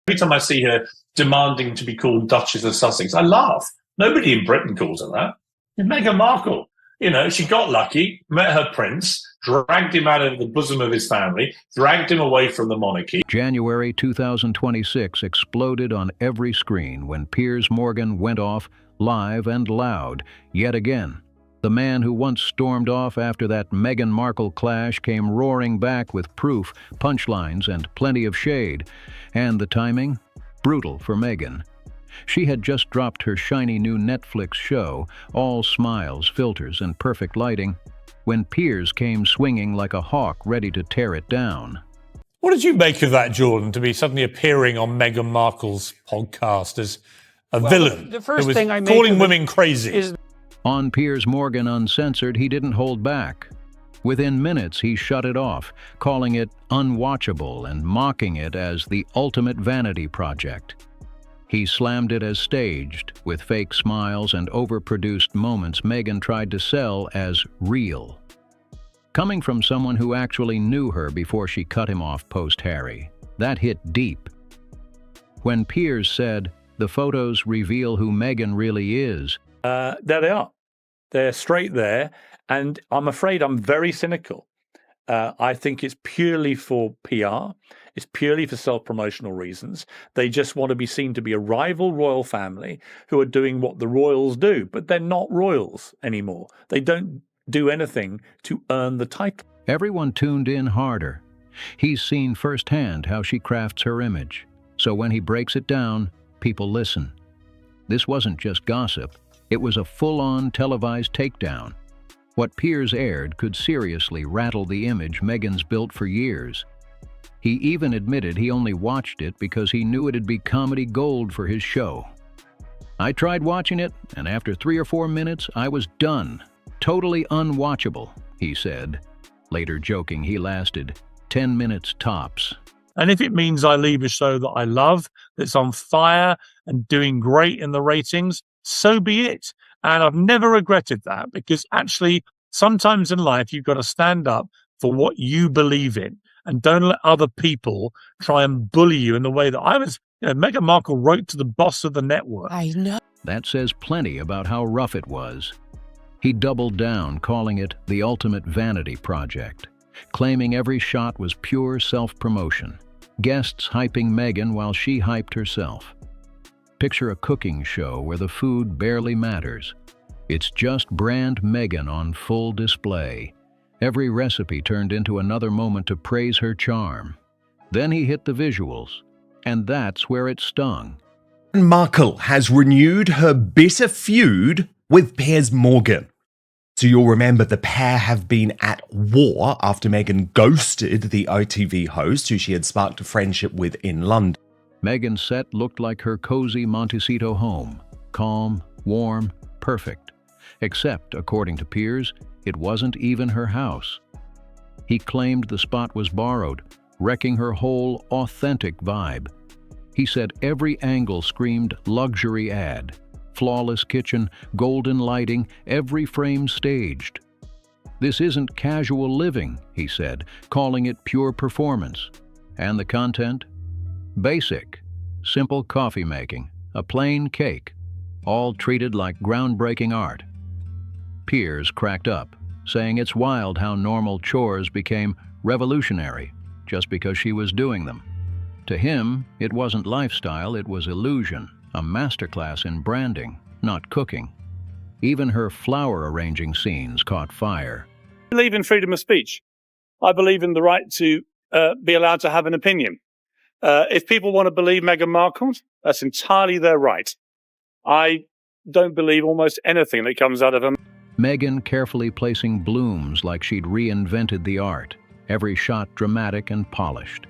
Every time I see her demanding to be called Duchess of Sussex, I laugh. Nobody in Britain calls her that. It's Meghan Markle. You know, she got lucky, met her prince, dragged him out of the bosom of his family, dragged him away from the monarchy. January 2026 exploded on every screen when Piers Morgan went off live and loud yet again. The man who once stormed off after that Meghan Markle clash came roaring back with proof, punchlines, and plenty of shade. And the timing? Brutal for Meghan. She had just dropped her shiny new Netflix show, all smiles, filters, and perfect lighting, when Piers came swinging like a hawk ready to tear it down. What did you make of that, Jordan, to be suddenly appearing on Meghan Markle's podcast as a villain the first who was thing I make calling women crazy? is On Piers Morgan Uncensored, he didn't hold back. Within minutes, he shut it off, calling it unwatchable and mocking it as the ultimate vanity project. He slammed it as staged, with fake smiles and overproduced moments Meghan tried to sell as real. Coming from someone who actually knew her before she cut him off post-Harry, that hit deep. When Piers said, "The photos reveal who Meghan really is," there they are. They're straight there, and I'm afraid I'm very cynical. I think it's purely for PR. It's purely for self-promotional reasons. They just want to be seen to be a rival royal family who are doing what the royals do, but they're not royals anymore. They don't do anything to earn the title. everyone tuned in harder. He's seen firsthand how she crafts her image, so when he breaks it down, people listen. This wasn't just gossip. It was a full-on televised takedown. What Piers aired could seriously rattle the image Meghan's built for years. He even admitted he only watched it because he knew it'd be comedy gold for his show. "I tried watching it, and after 3 or 4 minutes, I was done. Totally unwatchable," he said. Later joking he lasted 10 minutes tops. And if it means I leave a show that I love, that's on fire and doing great in the ratings, so be it. And I've never regretted that, because actually sometimes in life you've got to stand up for what you believe in and don't let other people try and bully you in the way that I was. Meghan Markle wrote to the boss of the network. I know. That says plenty about how rough it was. He doubled down, calling it the ultimate vanity project, claiming every shot was pure self-promotion. Guests hyping Meghan while she hyped herself. Picture a cooking show where the food barely matters. It's just brand Meghan on full display. Every recipe turned into another moment to praise her charm. Then he hit the visuals, and that's where it stung. Meghan Markle has renewed her bitter feud with Piers Morgan. So you'll remember the pair have been at war after Meghan ghosted the ITV host who she had sparked a friendship with in London. Meghan's set looked like her cozy Montecito home. Calm, warm, perfect. Except, according to Piers, it wasn't even her house. He claimed the spot was borrowed, wrecking her whole authentic vibe. He said every angle screamed luxury ad. Flawless kitchen, golden lighting, every frame staged. "This isn't casual living," he said, calling it pure performance. And the content? Basic, simple coffee making, a plain cake, all treated like groundbreaking art. Piers cracked up, saying it's wild how normal chores became revolutionary just because she was doing them. To him, it wasn't lifestyle, it was illusion, a masterclass in branding, not cooking. Even her flower arranging scenes caught fire. I believe in freedom of speech. I believe in the right to be allowed to have an opinion. If people want to believe Meghan Markle, that's entirely their right. I don't believe almost anything that comes out of her. Meghan carefully placing blooms like she'd reinvented the art, every shot dramatic and polished.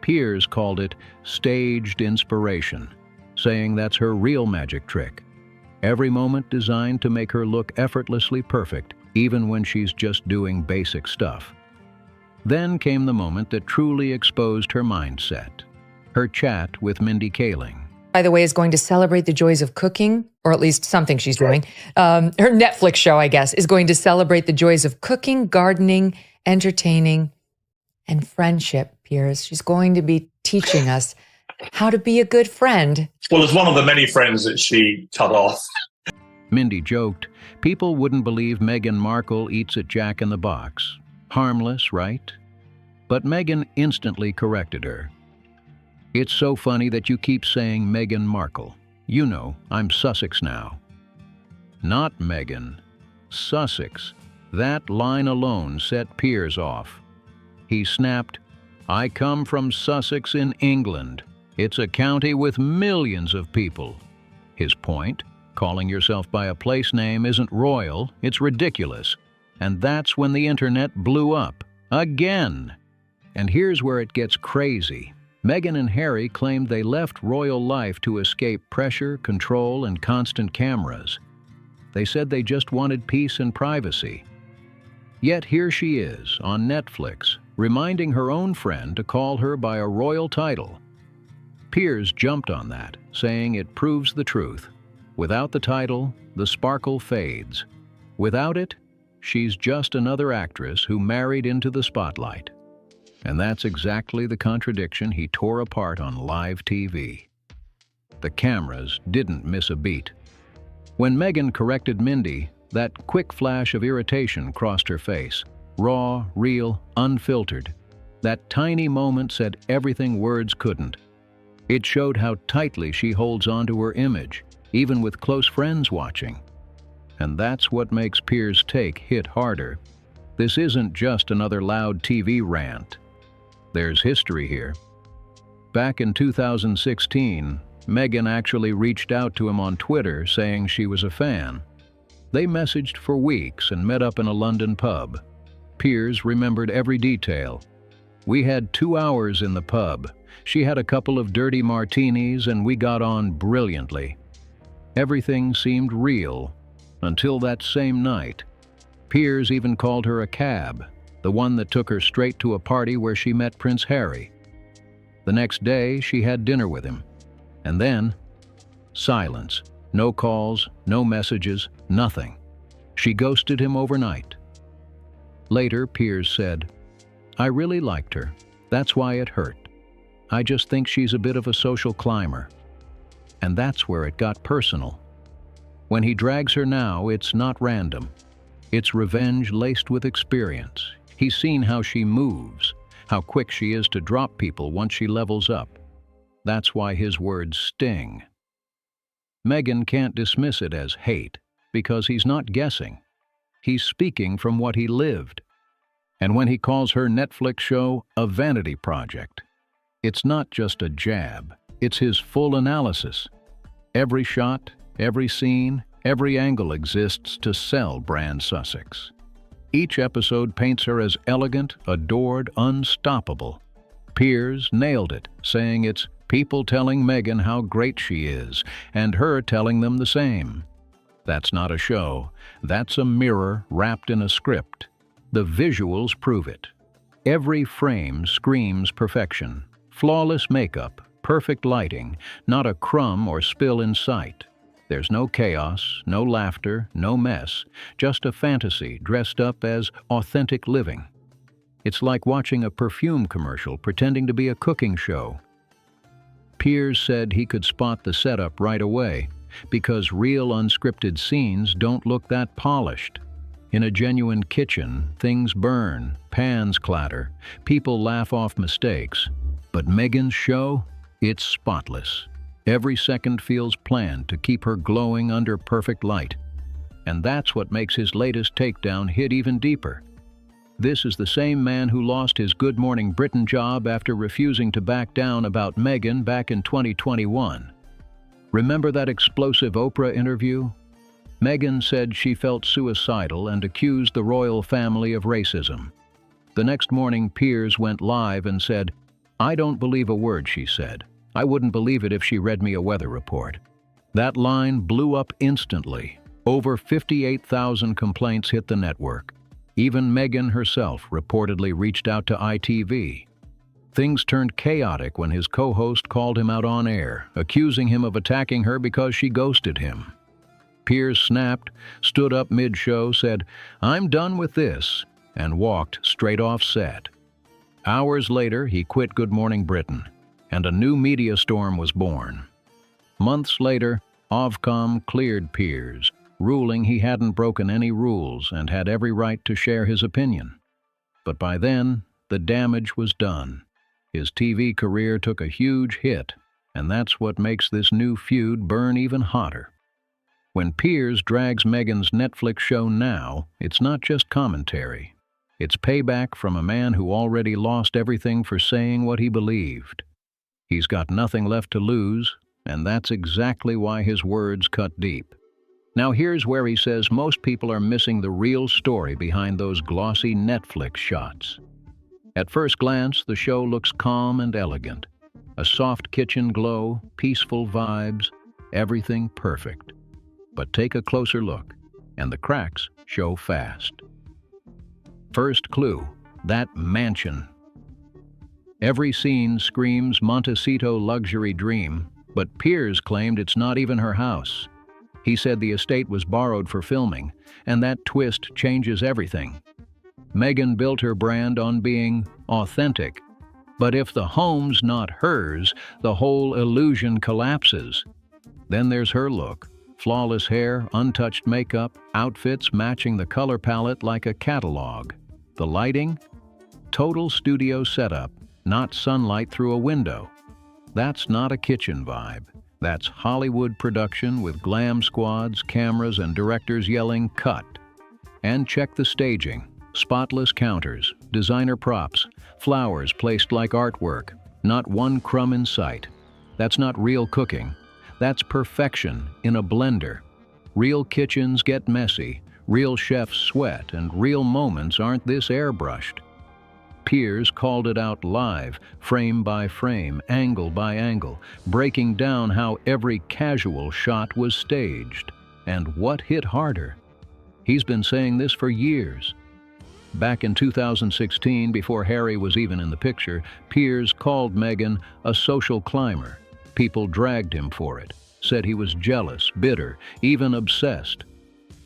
Piers called it staged inspiration, saying that's her real magic trick. Every moment designed to make her look effortlessly perfect, even when she's just doing basic stuff. Then came the moment that truly exposed her mindset. Her chat with Mindy Kaling. By the way, is going to celebrate the joys of cooking, or at least something she's doing. Her Netflix show, I guess, is going to celebrate the joys of cooking, gardening, entertaining, and friendship, Piers. She's going to be teaching us how to be a good friend. Well, as one of the many friends that she cut off. Mindy joked, people wouldn't believe Meghan Markle eats at Jack in the Box. Harmless, right? But Meghan instantly corrected her. It's so funny that you keep saying Meghan Markle. You know, I'm Sussex now. Not Meghan. Sussex. That line alone set Piers off. He snapped, I come from Sussex in England. It's a county with millions of people. His point, calling yourself by a place name isn't royal, it's ridiculous. And that's when the internet blew up. Again. And here's where it gets crazy. Meghan and Harry claimed they left royal life to escape pressure, control, and constant cameras. They said they just wanted peace and privacy. Yet here she is, on Netflix, reminding her own friend to call her by a royal title. Piers jumped on that, saying it proves the truth. Without the title, the sparkle fades. Without it, she's just another actress who married into the spotlight. And that's exactly the contradiction he tore apart on live TV. The cameras didn't miss a beat. When Meghan corrected Mindy, that quick flash of irritation crossed her face. Raw, real, unfiltered. That tiny moment said everything words couldn't. It showed how tightly she holds onto her image, even with close friends watching. And that's what makes Piers' take hit harder. This isn't just another loud TV rant. There's history here. Back in 2016, Meghan actually reached out to him on Twitter saying she was a fan. They messaged for weeks and met up in a London pub. Piers remembered every detail. We had 2 hours in the pub. She had a couple of dirty martinis and we got on brilliantly. Everything seemed real until that same night. Piers even called her a cab, the one that took her straight to a party where she met Prince Harry. The next day, she had dinner with him. And then, silence. No calls, no messages, nothing. She ghosted him overnight. Later, Piers said, I really liked her. That's why it hurt. I just think she's a bit of a social climber. And that's where it got personal. When he drags her now, it's not random. It's revenge laced with experience. He's seen how she moves, how quick she is to drop people once she levels up. That's why his words sting. Meghan can't dismiss it as hate, because he's not guessing. He's speaking from what he lived. And when he calls her Netflix show a vanity project, it's not just a jab, it's his full analysis. Every shot, every scene, every angle exists to sell brand Sussex. Each episode paints her as elegant, adored, unstoppable. Piers nailed it, saying it's people telling Meghan how great she is, and her telling them the same. That's not a show. That's a mirror wrapped in a script. The visuals prove it. Every frame screams perfection. Flawless makeup, perfect lighting, not a crumb or spill in sight. There's no chaos, no laughter, no mess, just a fantasy dressed up as authentic living. It's like watching a perfume commercial pretending to be a cooking show. Piers said he could spot the setup right away, because real unscripted scenes don't look that polished. In a genuine kitchen, things burn, pans clatter, people laugh off mistakes. But Meghan's show, it's spotless. Every second feels planned to keep her glowing under perfect light. And that's what makes his latest takedown hit even deeper. This is the same man who lost his Good Morning Britain job after refusing to back down about Meghan back in 2021. Remember that explosive Oprah interview? Meghan said she felt suicidal and accused the royal family of racism. The next morning, Piers went live and said, I don't believe a word she said. I wouldn't believe it if she read me a weather report. That line blew up instantly. Over 58,000 complaints hit the network. Even Meghan herself reportedly reached out to ITV. Things turned chaotic when his co-host called him out on air, accusing him of attacking her because she ghosted him. Piers snapped, stood up mid-show, said, I'm done with this, and walked straight off set. Hours later, he quit Good Morning Britain. and a new media storm was born. Months later, Ofcom cleared Piers, ruling he hadn't broken any rules and had every right to share his opinion. But by then, the damage was done. His TV career took a huge hit, and that's what makes this new feud burn even hotter. When Piers drags Meghan's Netflix show now, it's not just commentary. It's payback from a man who already lost everything for saying what he believed. He's got nothing left to lose, and that's exactly why his words cut deep. Now here's where he says most people are missing the real story behind those glossy Netflix shots. At first glance, the show looks calm and elegant. A soft kitchen glow, peaceful vibes, everything perfect. But take a closer look, and the cracks show fast. First clue, that mansion. Every scene screams Montecito luxury dream, but Piers claimed it's not even her house. He said the estate was borrowed for filming, and that twist changes everything. Meghan built her brand on being authentic, but if the home's not hers, the whole illusion collapses. Then there's her look. Flawless hair, untouched makeup, outfits matching the color palette like a catalog. The lighting? Total studio setup, not sunlight through a window. That's not a kitchen vibe. That's Hollywood production with glam squads, cameras, and directors yelling, "Cut!" And check the staging. Spotless counters, designer props, flowers placed like artwork, not one crumb in sight. That's not real cooking. That's perfection in a blender. Real kitchens get messy, real chefs sweat, and real moments aren't this airbrushed. Piers called it out live, frame by frame, angle by angle, breaking down how every casual shot was staged. And what hit harder? He's been saying this for years. Back in 2016, before Harry was even in the picture, Piers called Meghan a social climber. People dragged him for it, said he was jealous, bitter, even obsessed.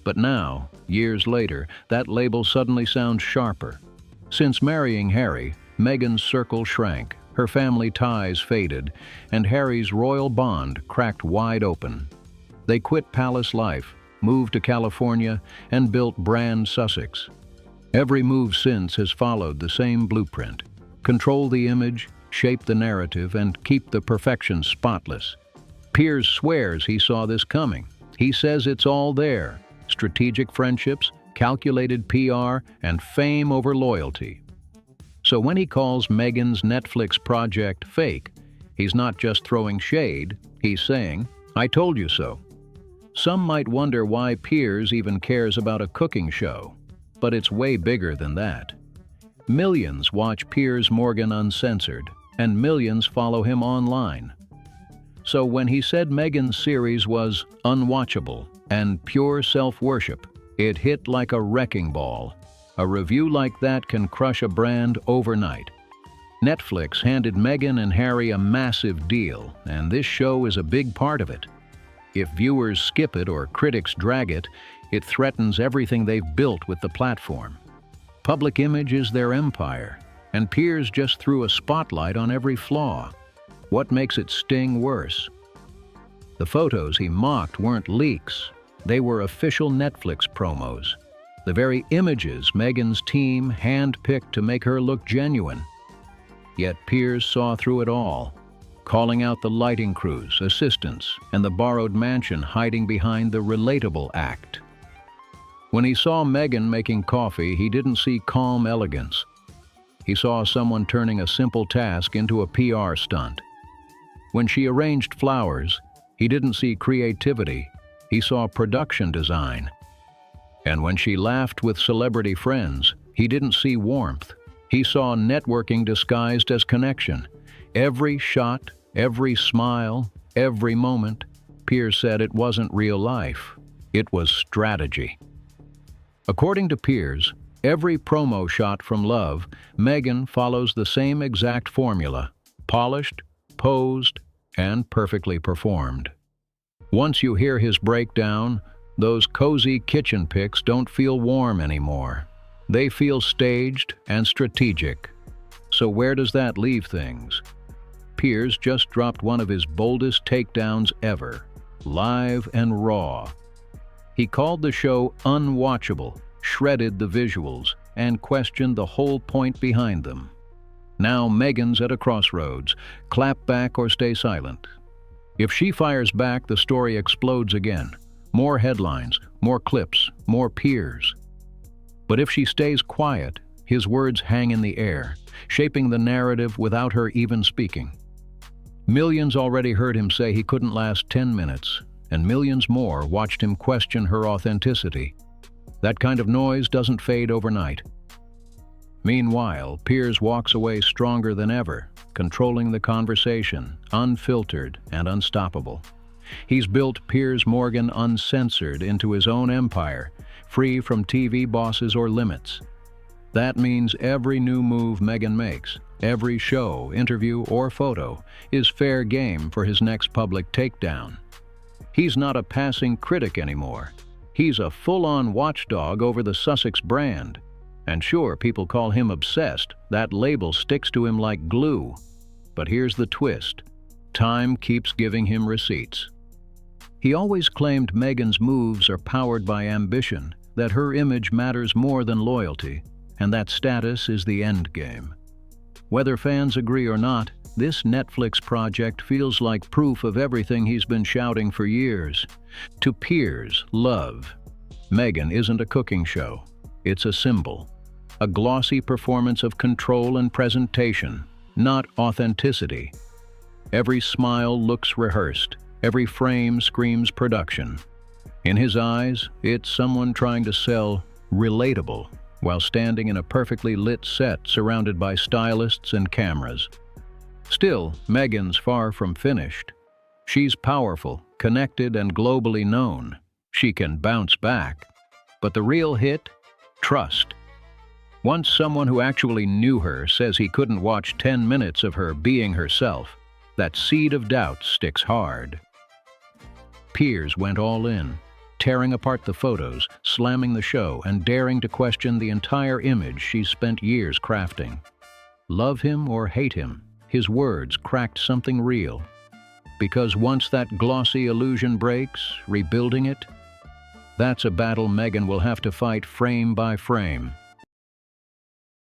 But now, years later, that label suddenly sounds sharper. Since marrying Harry, Meghan's circle shrank, her family ties faded, and Harry's royal bond cracked wide open. They quit palace life, moved to California, and built brand Sussex. Every move since has followed the same blueprint. Control the image, shape the narrative, and keep the perfection spotless. Piers swears he saw this coming. He says it's all there. Strategic friendships, calculated PR, and fame over loyalty. So when he calls Meghan's Netflix project fake, he's not just throwing shade, he's saying, "I told you so." Some might wonder why Piers even cares about a cooking show, but it's way bigger than that. Millions watch Piers Morgan uncensored, and millions follow him online. So when he said Meghan's series was unwatchable and pure self-worship, it hit like a wrecking ball. A review like that can crush a brand overnight. Netflix handed Meghan and Harry a massive deal, and this show is a big part of it. If viewers skip it or critics drag it, it threatens everything they've built with the platform. Public image is their empire, and Piers just threw a spotlight on every flaw. What makes it sting worse? The photos he mocked weren't leaks. They were official Netflix promos. The very images Meghan's team hand-picked to make her look genuine. Yet Piers saw through it all, calling out the lighting crews, assistants, and the borrowed mansion hiding behind the relatable act. When he saw Meghan making coffee, he didn't see calm elegance. He saw someone turning a simple task into a PR stunt. When she arranged flowers, he didn't see creativity. He saw production design. And when she laughed with celebrity friends, he didn't see warmth. He saw networking disguised as connection. Every shot, every smile, every moment, Piers said it wasn't real life. It was strategy. According to Piers, every promo shot from Love, Meghan follows the same exact formula: polished, posed, and perfectly performed. Once you hear his breakdown, those cozy kitchen pics don't feel warm anymore. They feel staged and strategic. So where does that leave things? Piers just dropped one of his boldest takedowns ever, live and raw. He called the show unwatchable, shredded the visuals, and questioned the whole point behind them. Now Meghan's at a crossroads. Clap back or stay silent. If she fires back, the story explodes again. More headlines, more clips, more Piers. But if she stays quiet, his words hang in the air, shaping the narrative without her even speaking. Millions already heard him say he couldn't last 10 minutes, and millions more watched him question her authenticity. That kind of noise doesn't fade overnight. Meanwhile, Piers walks away stronger than ever, controlling the conversation, unfiltered and unstoppable. He's built Piers Morgan uncensored into his own empire, free from TV bosses or limits. That means every new move Meghan makes, every show, interview, or photo is fair game for his next public takedown. He's not a passing critic anymore. He's a full-on watchdog over the Sussex brand. And sure, people call him obsessed. That label sticks to him like glue. But here's the twist. Time keeps giving him receipts. He always claimed Meghan's moves are powered by ambition, that her image matters more than loyalty, and that status is the end game. Whether fans agree or not, this Netflix project feels like proof of everything he's been shouting for years. To Piers, love. Meghan isn't a cooking show. It's a symbol. A glossy performance of control and presentation, not authenticity. Every smile looks rehearsed. Every frame screams production. In his eyes, it's someone trying to sell relatable while standing in a perfectly lit set surrounded by stylists and cameras. Still, Meghan's far from finished. She's powerful, connected, and globally known. She can bounce back. But the real hit? Trust. Once someone who actually knew her says he couldn't watch 10 minutes of her being herself, that seed of doubt sticks hard. Piers went all in, tearing apart the photos, slamming the show, and daring to question the entire image she's spent years crafting. Love him or hate him, his words cracked something real. Because once that glossy illusion breaks, rebuilding it, that's a battle Meghan will have to fight frame by frame.